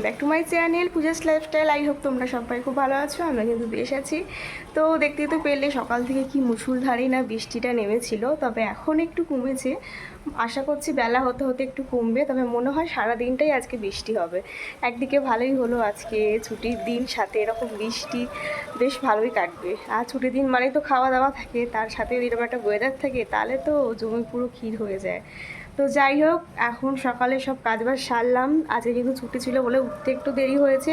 Back to my channel Puja's lifestyle. I hope তোমরা সবাই খুব ভালো আছো। আমরা কিন্তু বেশ আছি। তো দেখতেই তো পেলে সকাল থেকে কি মুষলধারেই না বৃষ্টিটা নেমেছিল, তবে এখন একটু কমেছে। আশা করছি বেলা হতে হতে একটু কমবে, তবে মনে হয় সারা দিনটাই আজকে বৃষ্টি হবে। একদিকে ভালোই হলো, আজকে ছুটির দিন, সাথে এরকম বৃষ্টি বেশ ভালোই কাটবে। আর ছুটির দিন মানেই তো খাওয়া দাওয়া থাকে, তার সাথে এরকম একটা ওয়েদার থাকে, তাহলে তো জমি পুরো ক্ষীর হয়ে যায়। তো যাই হোক, এখন সকালে সব কাজবাজ সারলাম। আজকে কিন্তু ছুটি ছিল বলে উঠতে একটু দেরি হয়েছে,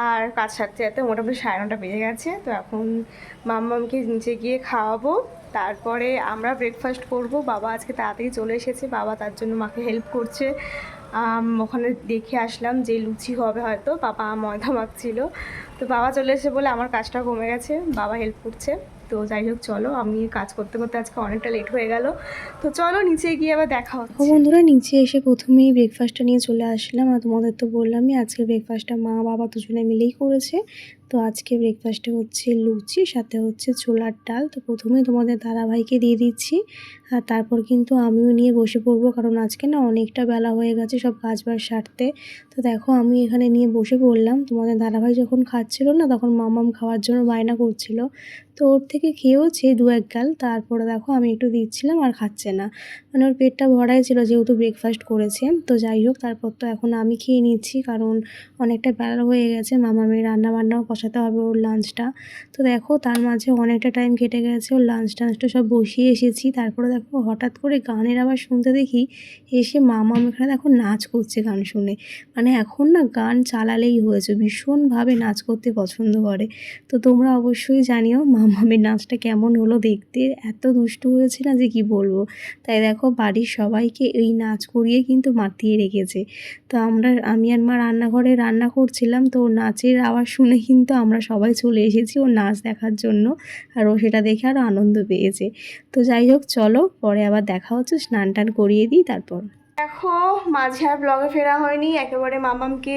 আর কাজ সারতে সারতে মোটামুটি 9:30 বেজে গেছে। তো এখন মাম্মামকে নিচে গিয়ে খাওয়াবো, তারপরে আমরা ব্রেকফাস্ট করব। বাবা আজকে তাড়াতাড়ি চলে এসেছে, বাবা তার জন্য মাকে হেল্প করছে। ওখানে দেখে আসলাম যে লুচি হবে হয়তো, বাবা ময়দা মাখছিল। তো বাবা চলে এসে বলে আমার কাজটা কমে গেছে, বাবা হেল্প করছে। তো যাই হোক, চলো, আমি কাজ করতে করতে আজকে অনেকটা লেট হয়ে গেল। তো চলো নিচে গিয়ে আবার দেখা হচ্ছে। বন্ধুরা, নিচে এসে প্রথমেই ব্রেকফাস্টটা নিয়ে চলে আসলাম। আর তোমাদের তো বললামই আজকে ব্রেকফাস্টটা মা বাবা দুজনে মিলেই করেছে। তো আজকে ব্রেকফাস্টে হচ্ছে লুচি, সাথে হচ্ছে ছোলার ডাল। তো প্রথমেই তোমাদের দাদাভাইকে দিয়ে দিচ্ছি, আর তারপর কিন্তু আমিও নিয়ে বসে পড়বো, কারণ আজকে না অনেকটা বেলা হয়ে গেছে সব কাজবাজ সারতে। তো দেখো, আমি এখানে নিয়ে বসে পড়লাম। তোমাদের দাদাভাই যখন খাচ্ছিল না, তখন মামাম খাওয়ার জন্য বায়না করছিল। তো ওর থেকে খেয়েওছে 2-1 গাল। তারপরে দেখো আমি একটু দিচ্ছিলাম, আর খাচ্ছে না, মানে ওর পেটটা ভরাই ছিল যেহেতু ব্রেকফাস্ট করেছে। তো যাই হোক, তারপর তো এখন আমি খেয়ে নিচ্ছি, কারণ অনেকটা বেলা হয়ে গেছে, মামামের রান্নাবান্নাও বসাতে হবে ওর লাঞ্চটা। তো দেখো, তার মাঝে অনেকটা টাইম কেটে গেছে, ওর লাঞ্চ টাঞ্চটা সব বসিয়ে এসেছি। তারপরে দেখো হঠাৎ করে গানের আবার শুনতে দেখি, এসে মামাম এখানে দেখো নাচ করছে গান শুনে। মানে এখন না গান চালালেই হয়েছে, ভীষণভাবে নাচ করতে পছন্দ করে। তো তোমরা অবশ্যই জানিও মামামের নাচটা কেমন হলো দেখতে, এত দুষ্টু হয়েছে না যে কি বলবো। তাই দেখো, বাড়ির সবাইকে এই নাচ করিয়ে কিন্তু মাতিয়ে রেখেছে। তো আমি আর মা রান্নাঘরে রান্না করছিলাম, তো ওর নাচের আওয়াজ শুনে কিন্তু আমরা সবাই চলে এসেছি ওর নাচ দেখার জন্য। আর ও সেটা দেখে আরও আনন্দ পেয়েছে। তো যাই হোক, চলো পরে আবার দেখা হচ্ছে, স্নান টান করিয়ে দিই তারপর। দেখো, মাঝে আর ব্লগে ফেরা হয়নি, একেবারে মামামকে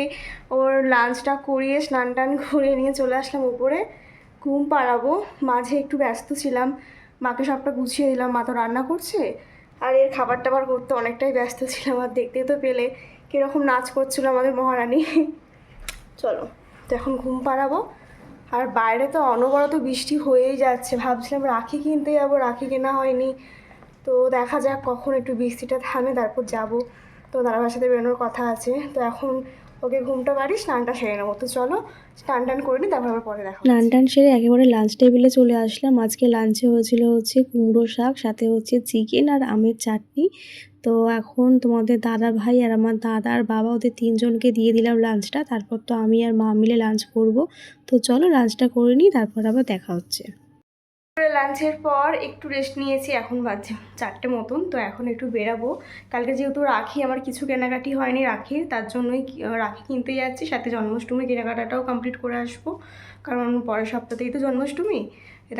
ওর লাঞ্চটা করিয়ে স্নান টান করে নিয়ে চলে আসলাম উপরে ঘুম পাড়াবো। মাঝে একটু ব্যস্ত ছিলাম, মাকে সবটা গুছিয়ে দিলাম, মা তো রান্না করছে, আর এর খাবার টাবার করতে অনেকটাই ব্যস্ত ছিলাম। আর দেখতেই তো পেলে কীরকম নাচ করছিল আমাদের মহারানী। চলো, তো এখন ঘুম পাড়াবো। আর বাইরে তো অনবরত বৃষ্টি হয়েই যাচ্ছে, ভাবছিলাম রাখি কিনতে যাবো, রাখি কেনা হয়নি। তো দেখা যাক কখন একটু বৃষ্টিটা থামে, তারপর যাব। তো দাদাভাইয়ের সাথে বেরোনোর কথা আছে। তো এখন ওকে ঘুমটা বাড়ি, স্নানটা সেরে নেবো। তো চলো স্নান টান করে নিই, তারপর আবার পরে দেখা স্নান হচ্ছে। টান সেরে একেবারে লাঞ্চ টেবিলে চলে আসলাম। আজকে লাঞ্চে হয়েছিল হচ্ছে কুমড়ো শাক, সাথে হচ্ছে চিকেন আর আমের চাটনি। তো এখন তোমাদের দাদা ভাই আর আমার দাদা আর বাবা, ওদের 3জনকে দিয়ে দিলাম লাঞ্চটা। তারপর তো আমি আর মা মিলে লাঞ্চ করব। তো চলো লাঞ্চটা করে নিই, তারপর আবার দেখা হচ্ছে। লাঞ্চের পর একটু রেস্ট নিয়েছি, এখন বাজছে 4টে মতন। তো এখন একটু বেরাবো। কালকে যেহেতু রাখি, আমার কিছু কেনাকাটি হয়নি রাখির, তার জন্যই রাখি কিনতে যাচ্ছি। সাথে জন্মাষ্টমী কেনাকাটাটাও কমপ্লিট করে আসবো, কারণ পরের সপ্তাহতেই তো জন্মাষ্টমী।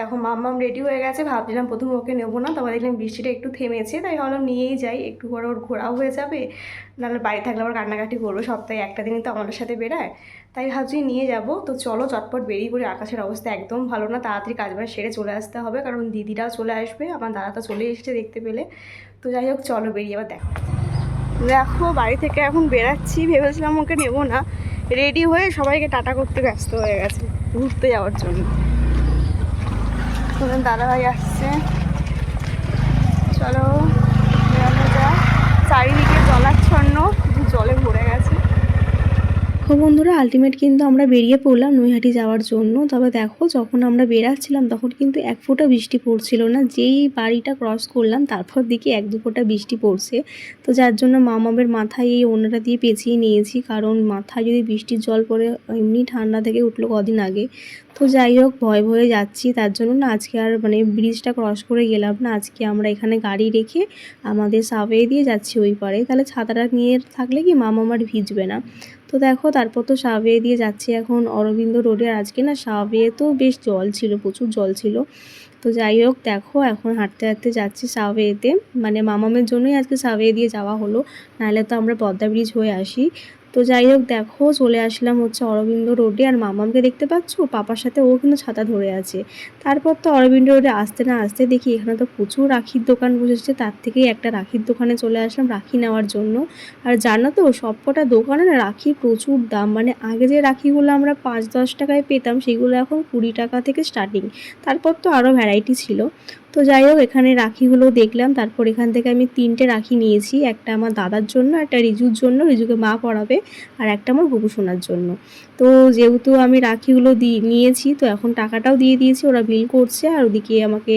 দেখো মাম্মাম রেডি হয়ে গেছে, ভাবছিলাম প্রথমে ওকে নেবো না, তবে দেখলাম বৃষ্টিটা একটু থেমেছে, তাই ভাবলাম নিয়েই যাই, একটু পরে ওর ঘোরাও হয়ে যাবে। নাহলে বাড়ি থাকলে আবার কান্নাকাটি করবো, সপ্তাহে একটা দিনই তো আমাদের সাথে বেড়ায়, তাই ভাবছি নিয়ে যাব। তো চলো চটপট বেরিয়ে পড়ি, আকাশের অবস্থা একদম ভালো না, তাড়াতাড়ি কাজবাজ সেরে চলে আসতে হবে, কারণ দিদিরাও চলে আসবে, আমার দাদা তো চলে এসেছে দেখতে পেলে। তো যাই হোক, চলো বেরিয়ে আবার দেখো। দেখো, বাড়ি থেকে এখন বেরাচ্ছি, ভেবেছিলাম ওকে নেবো না, রেডি হয়ে সবাইকে টাটা করতে ব্যস্ত হয়ে গেছে ঘুরতে যাওয়ার জন্য। তোমার দাদাভাই আসছে, চলো বেরানো যায়। চারিদিকে জলাচ্ছন্ন, জলে ভরে গেছে। তো বন্ধুরা, আলটিমেট কিন্তু আমরা বেরিয়ে পড়লাম নৈহাটি যাওয়ার জন্য। তবে দেখো, যখন আমরা বেরাচ্ছিলাম তখন কিন্তু 1 ফোঁটা বৃষ্টি পড়ছিল না। যেই বাড়িটা ক্রস করলাম তারপর দিকে 1-2 ফোঁটা বৃষ্টি পড়ছে। তো যার জন্য মামামের মাথায় এই ওড়নাটা দিয়ে পেঁচিয়ে নিয়েছি, কারণ মাথায় যদি বৃষ্টির জল পড়ে, এমনি ঠান্ডা থেকে উঠলো কদিন আগে। তো যাই হোক, ভয়ে ভয়ে যাচ্ছি, তার জন্য না আজকে আর মানে ব্রিজটা ক্রস করে গেলাম না। আজকে আমরা এখানে গাড়ি রেখে আমাদের সাবওয়ে দিয়ে যাচ্ছি ওই পারে, তাহলে ছাতাটা নিয়ে থাকলে কি মামাম আর ভিজবে না। তো দেখো, তারপর তো সাবওয়ে দিয়ে যাচ্ছি এখন অরবিন্দ রোডে। আজকে না সাবওয়ে তো বেশ জল ছিল, প্রচুর জল ছিল। তো যাই হোক, দেখো এখন হাঁটতে হাঁটতে যাচ্ছি সাবওয়েতে, মানে মামামের জন্যই আজকে সাবওয়ে দিয়ে যাওয়া হলো, নাহলে তো আমরা পদ্মা ব্রিজ হয়ে আসি। তো যাই হোক দেখো চলে আসলাম হচ্ছে অরবিন্দ রোডে, আর মামামকে দেখতে পাচ্ছ পাপার সাথে ও কিন্তু ছাতা ধরে আছে। তারপর তো অরবিন্দ রোডে আসতে না আসতে দেখি এখানে তো প্রচুর রাখির দোকান বসেছে, তার থেকেই একটা রাখির দোকানে চলে আসলাম রাখি নেওয়ার জন্য। আর জানো তো সবকটা দোকানে না রাখির প্রচুর দাম, মানে আগে যে রাখিগুলো আমরা 5-10 টাকায় পেতাম সেগুলো এখন 20 টাকা থেকে স্টার্টিং। তারপর তো আরও ভ্যারাইটি ছিল। তো যাই হোক এখানে রাখিগুলো দেখলাম, তারপর এখান থেকে আমি 3টে রাখি নিয়েছি, একটা আমার দাদার জন্য, একটা রিজুর জন্য, রিজুকে মা পরাবে, আর একটা আমার বুবু সোনার জন্য। তো যেহেতু আমি রাখিগুলো নিয়েছি তো এখন টাকাটাও দিয়ে দিয়েছি, ওরা বিল করছে, আর ওদিকে আমাকে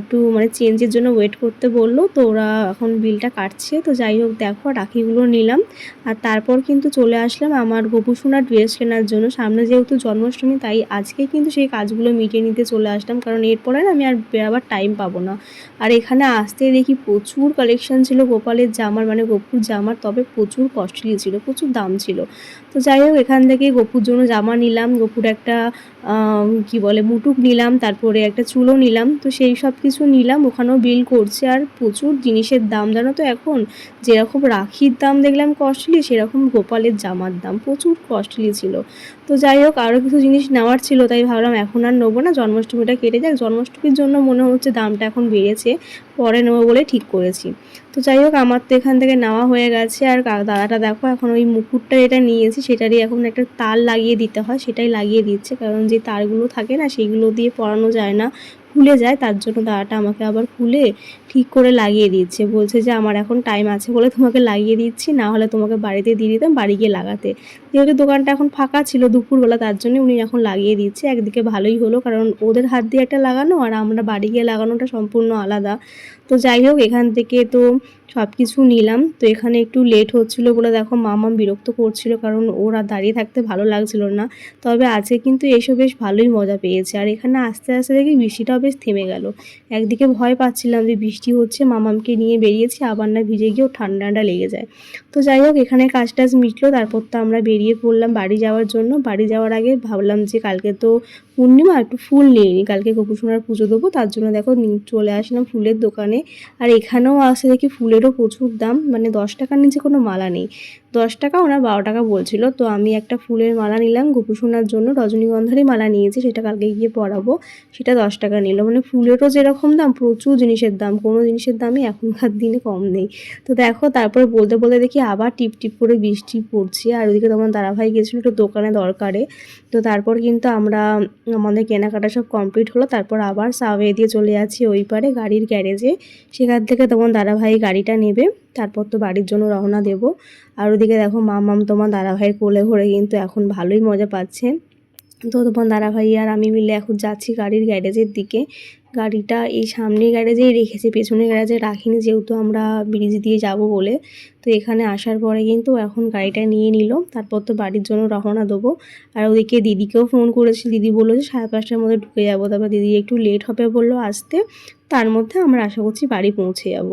একটু মানে চেঞ্জের জন্য ওয়েট করতে বললো, তো ওরা এখন বিলটা কাটছে। তো যাই হোক দেখো রাখিগুলো নিলাম, আর তারপর কিন্তু চলে আসলাম আমার বুবু সোনার ড্রেস কেনার জন্য। সামনে যেহেতু জন্মাষ্টমী তাই আজকে কিন্তু সেই কাজগুলো মিটিয়ে নিতে চলে আসলাম, কারণ এরপরে না আমি আর বেরাবার টাইম পাবো না। আর এখানে আসতে দেখি প্রচুর কালেকশন ছিল গোপালের জামার, মানে গপুর জামার, তবে প্রচুর কস্টলি ছিল, প্রচুর দাম ছিল। তো যাই হোক এখান থেকে গপুর জন্য জামা নিলাম, গপুর একটা কি বলে মুটুক নিলাম, তারপরে একটা চুলও নিলাম, তো সেই সব কিছু নিলাম। ওখানেও বিল করছে, আর প্রচুর জিনিসের দাম জানো তো এখন, যেরকম রাখির দাম দেখলাম কস্টলি, সেরকম গোপালের জামার দাম প্রচুর কস্টলি ছিল। তো যাই হোক আরও কিছু জিনিস নেওয়ার ছিল, তাই ভাবলাম এখন আর নেবো না, জন্মাষ্টমীটা কেটে যাক, জন্মাষ্টমীর জন্য মনে হচ্ছে দামটা এখন বেড়েছে, পরে নেবো বলে ঠিক করেছি। তো যাই হোক আমার তো এখান থেকে নেওয়া হয়ে গেছে, আর দাদাটা দেখো এখন ওই মুকুটটা এটা নিয়েছি সেটারই এখন একটা তার লাগিয়ে দিতে হয়, সেটাই লাগিয়ে দিচ্ছে, কারণ যে তারগুলো থাকে না সেইগুলো দিয়ে পরানো যায় না, খুলে যায়, তার জন্য দাদাটা আমাকে আবার খুলে ঠিক করে লাগিয়ে দিচ্ছে, বলছে যে আমার এখন টাইম আছে বলে তোমাকে লাগিয়ে দিচ্ছি, না হলে তোমাকে বাড়িতে দিয়ে দিতাম বাড়ি গিয়ে লাগাতে। যেহেতু দোকানটা এখন ফাঁকা ছিল দুপুরবেলা, তার জন্য উনি এখন লাগিয়ে দিচ্ছে। একদিকে ভালোই হলো, কারণ ওদের হাত দিয়ে একটা লাগানো আর আমরা বাড়ি গিয়ে লাগানোটা সম্পূর্ণ আলাদা। তো যাই হোক এখান থেকে তো সব কিছু নিলাম। তো এখানে একটু লেট হচ্ছিলো বলে দেখো মামাম বিরক্ত করছিল, কারণ ওরা দাঁড়িয়ে থাকতে ভালো লাগছিল না। তবে আজকে কিন্তু এসব বেশ ভালোই মজা পেয়েছে, আর এখানে আস্তে আস্তে দেখি বৃষ্টিটাও বেশ থেমে গেল। একদিকে ভয় পাচ্ছিলাম যে বৃষ্টি হচ্ছে, মামামকে নিয়ে বেরিয়েছি আবার না ভিজে গিয়েও ঠান্ডা ঠান্ডা লেগে যায়। তো যাই হোক এখানে কাজ টাজ মিটলো, তারপর তো আমরা বেরিয়ে পড়লাম বাড়ি যাওয়ার জন্য। বাড়ি যাওয়ার আগে ভাবলাম যে কালকে তো পূর্ণিমা, একটু ফুল নিয়ে নিই, কালকে গোপুসোনার পুজো দেবো, তার জন্য দেখো চলে আসলাম ফুলের দোকানে। আর এখানেও আসে দেখি ফুলেরও প্রচুর দাম, মানে 10 টাকার নিচে কোনো মালা নেই। 10 টাকা ওনার 12 টাকা বলছিল। তো আমি একটা ফুলের মালা নিলাম গোপুসোনার জন্য, রজনীগন্ধারই মালা নিয়েছি, সেটা কালকে গিয়ে পরাবো, সেটা 10 টাকা নিল। মানে ফুলেরও যেরকম দাম প্রচুর জিনিসের দাম, কোনো জিনিসের দামই এখনকার দিনে কম নেই। তো দেখো তারপরে বলতে বলতে দেখি আবার টিপ টিপ করে বৃষ্টি পড়ছে, আর ওইদিকে তোমার দাদাভাই গেছিলো একটু দোকানে দরকারে। তো তারপর কিন্তু আমাদের কেনাকাটা সব কমপ্লিট হলো, তারপর আবার সাওয়ে দিয়ে চলে যাচ্ছি ওই পারে গাড়ির গ্যারেজে, সেখান থেকে তোমার দাদাভাই গাড়িটা নেবে, তারপর তো বাড়ির জন্য রওনা দেব। আর ওদিকে দেখো মামাম তোমার দাদাভাইয়ের কোলে ঘরে কিন্তু এখন ভালোই মজা পাচ্ছে। তো তোমার দাদাভাই আর আমি মিলে এখন যাচ্ছি গাড়ির গ্যারেজের দিকে। গাড়িটা এই সামনের গ্যারেজেই রেখেছি, পেছনের গ্যারেজে রাখিনি, যেহেতু আমরা ব্রিজ দিয়ে যাব বলে। তো এখানে আসার পরে কিন্তু এখন গাড়িটা নিয়ে নিল, তারপর তো বাড়ির জন্য রওনা দেবো। আর ওদিকে দিদিকেও ফোন করেছি, দিদি বললো যে 5:30টার মধ্যে ঢুকে যাবো, তারপর দিদি একটু লেট হবে বললো আসতে, তার মধ্যে আমরা আশা করছি বাড়ি পৌঁছে যাব।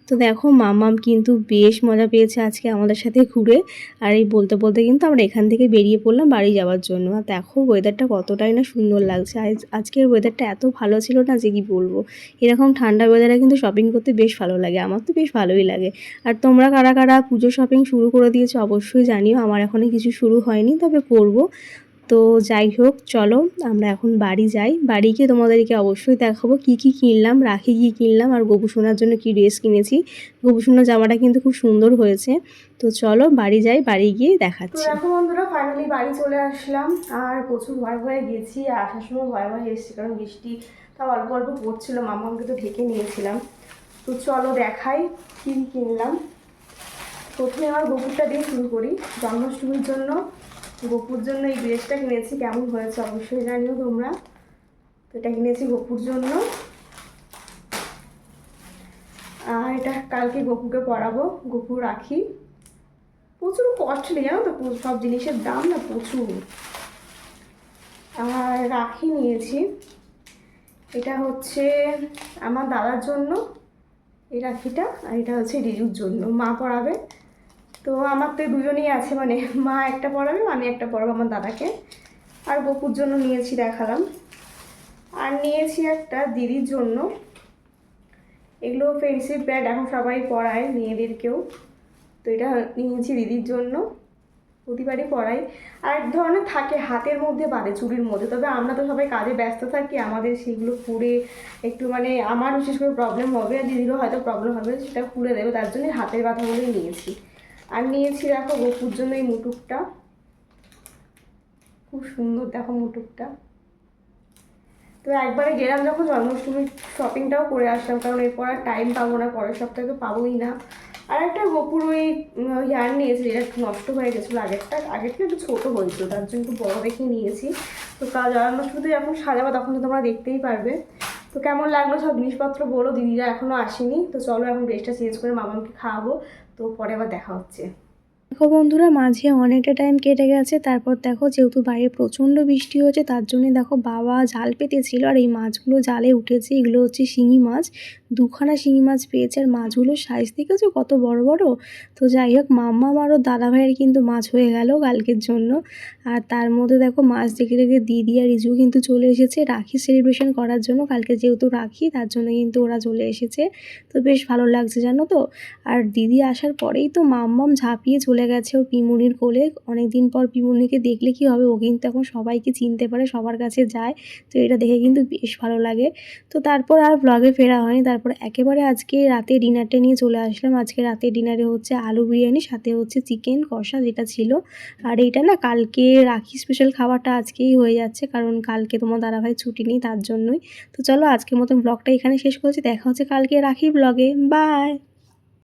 তো দেখো মামাম কিন্তু বেশ মজা পেয়েছে আজকে আমাদের সাথে ঘুরে। আর এই বলতে বলতে কিন্তু আমরা এখান থেকে বেরিয়ে পড়লাম বাড়ি যাওয়ার জন্য। আর দেখো ওয়েদারটা কতটাই না সুন্দর লাগছে, আজকের ওয়েদারটা এত ভালো ছিল না যে কি বলবো। এরকম ঠান্ডা ওয়েদারে কিন্তু শপিং করতে বেশ ভালো লাগে, আমার তো বেশ ভালোই লাগে। আর তোমরা কারা কারা পুজো শপিং শুরু করে দিয়েছো অবশ্যই জানিও, আমার এখনও কিছু শুরু হয়নি, তবে করবো। তো যাই হোক চলো আমরা এখন বাড়ি যাই, বাড়ি গিয়ে তোমাদেরকে অবশ্যই দেখাবো কি কি কিনলাম, রাখি কি কিনলাম, আর গোপুসোনার জন্য কি ড্রেস কিনেছি। গোপুসোনার জামাটা কিন্তু খুব সুন্দর হয়েছে। তো চলো বাড়ি যাই, বাড়ি গিয়ে তো দেখাচ্ছি। দেখো বন্ধুরা ফাইনালি বাড়ি চলে আসলাম, আর প্রচুর ভয় ভয়ে গেছি, আর আসার সময় ভয় ভয়ে এসেছি, কারণ বৃষ্টি তাও অল্প অল্প পড়ছিল, মামাকে তো ঢেকে নিয়েছিলাম। তো চলো দেখাই কী কী কিনলাম। প্রথমে আমার গোপুরটা দিয়ে শুরু করি। জন্মাষ্টমীর জন্য গোপুর জন্য এই ড্রেসটা কিনেছি, কেমন হয়েছে অবশ্যই জানিও তোমরা। তো এটা কিনেছি গোপুর জন্য, আর এটা কালকে গোপুকে পরাবো, গোপু রাখি। প্রচুর কস্টলি জানো তো, সব জিনিসের দাম না প্রচুর। আর রাখি নিয়েছি, এটা হচ্ছে আমার দাদার জন্য এই রাখিটা, আর এটা হচ্ছে রিজুর জন্য, মা পরাবে। তো আমার তো দুজনেই আছে, মানে মা একটা পরাবে আমি একটা পরাবো আমার দাদাকে। আর গোপুর জন্য নিয়েছি দেখালাম। আর নিয়েছি একটা দিদির জন্য, এগুলো ফ্রেন্ডশিপ ব্যান্ড এখন সবাই পরায় মেয়েদেরকেও, তো এটা নিয়েছি দিদির জন্য। প্রতিবারই পরাই। আর এক ধরনের থাকে হাতের মধ্যে বাঁধে, চুড়ির মধ্যে, তবে আমরা তো সবাই কাজে ব্যস্ত থাকি, আমাদের সেগুলো খুলে একটু মানে আমার বিশেষ করে প্রবলেম হবে, আর দিদিরও হয়তো প্রবলেম হবে, সেটা খুলে দেবে, তার জন্যই হাতের বাঁধাগুলোই নিয়েছি। আর নিয়েছি দেখো গপুর জন্য এই মুটুকটা, খুব সুন্দর দেখো মুটুকটা। তো একবারে গেলাম যখন জন্মাষ্টমীর শপিংটাও করে আসলাম, কারণ এরপর আর টাইম পাবো না, পরের সপ্তাহে তো পাবোই না। আর একটা গোপুর ওই ইয়ার নিয়েছি, যেটা একটু নষ্ট হয়ে গেছিলো, আগেরটা একটু ছোটো হয়েছিল, তার জন্য একটু বড়ো দেখে নিয়েছি। তো কাল জন্মাষ্টমীতে যখন সাজাবো তখন তো তোমরা দেখতেই পারবে। তো কেমন লাগলো সব জিনিসপত্র বলো, দিদিরা এখনও আসেনি, তো চলো এখন ড্রেসটা চেঞ্জ করে মামাকে খাওয়াবো, তো পরে আবার দেখা হচ্ছে। দেখো বন্ধুরা, মাঝে অনেকটা টাইম কেটে গেছে। তারপর দেখো যেহেতু বাইরে প্রচণ্ড বৃষ্টি হচ্ছে, তার জন্যে দেখো বাবা জাল পেতেছিল, আর এই মাছগুলো জালে উঠেছে। এগুলো হচ্ছে শিঙি মাছ, দুখানা শিঙি মাছ পেয়েছে। আর মাছগুলোর সাইজ দেখেছো কত বড় বড়। তো যাই হোক, মাম্মা আরও দাদা ভাইয়ের কিন্তু মাছ হয়ে গেল কালকের জন্য। আর তার মধ্যে দেখো মাছ দেখে দেখে দিদি আর রিজু কিন্তু চলে এসেছে রাখি সেলিব্রেশন করার জন্য। কালকে যেহেতু রাখি, তার জন্য কিন্তু ওরা চলে এসেছে। তো বেশ ভালো লাগছে জানো তো। আর দিদি আসার পরেই তো মাম্মাম ঝাঁপিয়ে চলে গেছে ওর পিমুনির কোলে। অনেকদিন পর পিমুনিকে দেখলে কি হবে, ও কিন্তু এখন সবাইকে চিনতে পারে, সবার কাছে যায়। তো এটা দেখে কিন্তু বেশ ভালো লাগে। তো তারপর আর ব্লগে ফেরা হয়নি। তারপর একেবারে আজকে রাতে ডিনারটা নিয়ে চলে আসলাম। আজকে রাতে ডিনারে হচ্ছে আলু বিরিয়ানি, সাথে হচ্ছে চিকেন কষা যেটা ছিল। আর এইটা না কালকে রাখি স্পেশাল খাবারটা আজকেই হয়ে যাচ্ছে, কারণ কালকে তোমার দাদাভাই ছুটি নেই, তার জন্যই। তো চলো আজকের মতন ব্লগটা এখানে শেষ করছি, দেখা হচ্ছে কালকে রাখি ব্লগে। বাই।